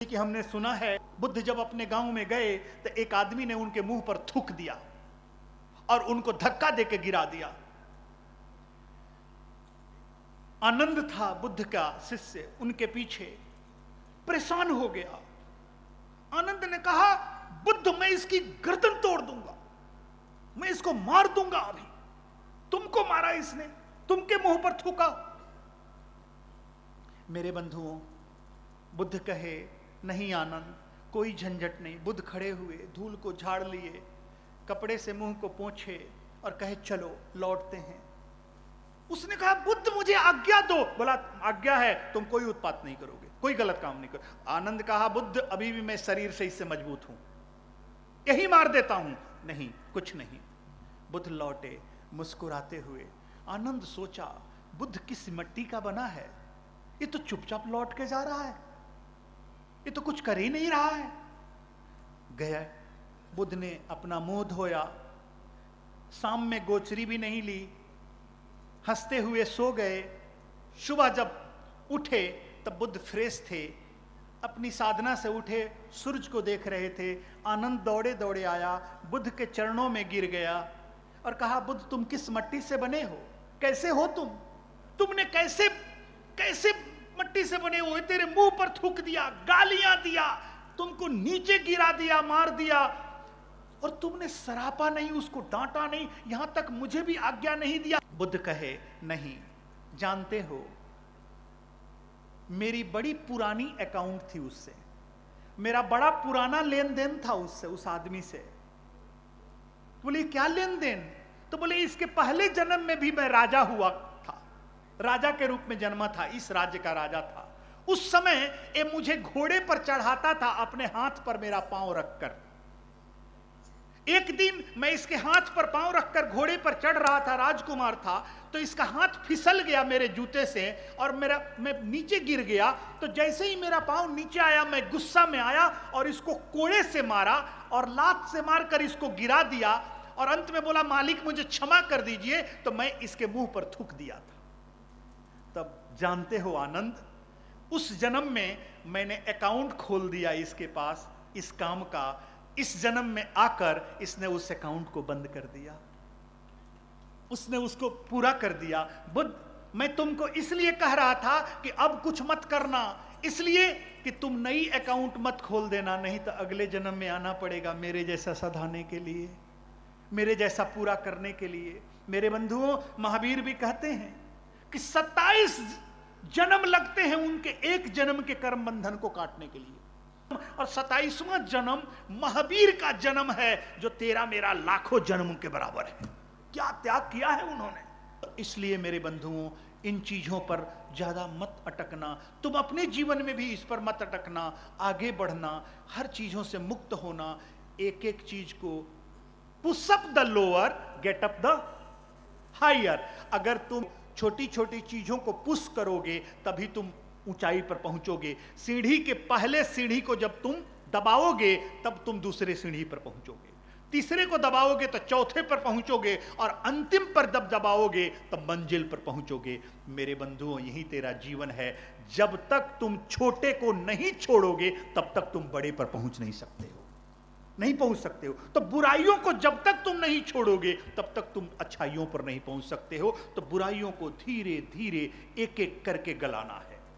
कि हमने सुना है बुद्ध जब अपने गांव में गए तो एक आदमी ने उनके मुंह पर थूक दिया और उनको धक्का देके गिरा दिया। आनंद था बुद्ध का शिष्य, उनके पीछे परेशान हो गया। आनंद ने कहा, बुद्ध मैं इसकी गर्दन तोड़ दूंगा, मैं इसको मार दूंगा। अभी तुमको मारा इसने, तुमके मुंह पर थूका। मेरे बंधुओं, बुद्ध कहे, नहीं आनंद, कोई झंझट नहीं। बुद्ध खड़े हुए, धूल को झाड़ लिए, कपड़े से मुंह को पोंछे और कहे, चलो लौटते हैं। उसने कहा, बुद्ध मुझे आज्ञा दो। बोला, आज्ञा है, तुम कोई उत्पात नहीं करोगे, कोई गलत काम नहीं करोगे। आनंद कहा, बुद्ध अभी भी मैं शरीर से इससे मजबूत हूं, यही मार देता हूं। नहीं, कुछ नहीं। बुद्ध लौटे मुस्कुराते हुए। आनंद सोचा, बुद्ध किस मिट्टी का बना है, ये तो चुपचाप लौट के जा रहा है, ये तो कुछ कर ही नहीं रहा है। गया, बुद्ध ने अपना मुंह धोया, शाम में गोचरी भी नहीं ली, हंसते हुए सो गए। सुबह जब उठे तब बुद्ध फ्रेश थे, अपनी साधना से उठे, सूरज को देख रहे थे। आनंद दौड़े दौड़े आया, बुद्ध के चरणों में गिर गया और कहा, बुद्ध तुम किस मिट्टी से बने हो, कैसे हो तुम, तुमने कैसे कैसे मिट्टी से बने हुए, तेरे मुंह पर थूक दिया, गालियां दिया, तुमको नीचे गिरा दिया, मार दिया, और तुमने सरापा नहीं, उसको डांटा नहीं, यहां तक मुझे भी आज्ञा नहीं दिया। बुद्ध कहे, नहीं, जानते हो मेरी बड़ी पुरानी अकाउंट थी उससे, मेरा बड़ा पुराना लेन देन था उससे, उस आदमी से। बोले, क्या लेन देन? तो बोले, इसके पहले जन्म में भी मैं राजा हुआ था, राजा के रूप में जन्मा था, इस राज्य का राजा था। उस समय ये मुझे घोड़े पर चढ़ाता था, अपने हाथ पर मेरा पांव रखकर। एक दिन मैं इसके हाथ पर पांव रखकर घोड़े पर चढ़ रहा था, राजकुमार था, तो इसका हाथ फिसल गया मेरे जूते से और मैं नीचे गिर गया। तो जैसे ही मेरा पांव नीचे आया, मैं गुस्सा में आया और इसको कोड़े से मारा और लात से मारकर इसको गिरा दिया, और अंत में बोला, मालिक मुझे क्षमा कर दीजिए, तो मैं इसके मुंह पर थूक दिया था। तब जानते हो आनंद, उस जन्म में मैंने अकाउंट खोल दिया इसके पास इस काम का। इस जन्म में आकर इसने उस अकाउंट को बंद कर दिया, उसने उसको पूरा कर दिया। बुद्ध, मैं तुमको इसलिए कह रहा था कि अब कुछ मत करना, इसलिए कि तुम नई अकाउंट मत खोल देना, नहीं तो अगले जन्म में आना पड़ेगा मेरे जैसा सधाने के लिए, मेरे जैसा पूरा करने के लिए। मेरे बंधुओं, महावीर भी कहते हैं कि 27 जन्म लगते हैं उनके एक जन्म के कर्म बंधन को काटने के लिए, और 27वां जन्म महावीर का जन्म है, जो तेरा मेरा लाखों जन्म के बराबर है। क्या त्याग किया है उन्होंने। तो इसलिए मेरे बंधुओं, इन चीजों पर ज्यादा मत अटकना, तुम अपने जीवन में भी इस पर मत अटकना, आगे बढ़ना, हर चीजों से मुक्त होना। एक एक चीज को, push up the lower, get up the higher. अगर तुम छोटी छोटी चीजों को पुश करोगे तभी तुम ऊंचाई पर पहुंचोगे। सीढ़ी के पहले सीढ़ी को जब तुम दबाओगे तब तुम दूसरे सीढ़ी पर पहुंचोगे, तीसरे को दबाओगे तो चौथे पर पहुंचोगे, और अंतिम पर जब दबाओगे तब मंजिल पर पहुंचोगे। मेरे बंधुओं, यही तेरा जीवन है। जब तक तुम छोटे को नहीं छोड़ोगे तब तक तुम बड़े पर पहुंच नहीं सकते हो, नहीं पहुंच सकते हो। तो बुराइयों को जब तक तुम नहीं छोड़ोगे तब तक तुम अच्छाइयों पर नहीं पहुंच सकते हो। तो बुराइयों को धीरे धीरे एक एक करके गलाना है।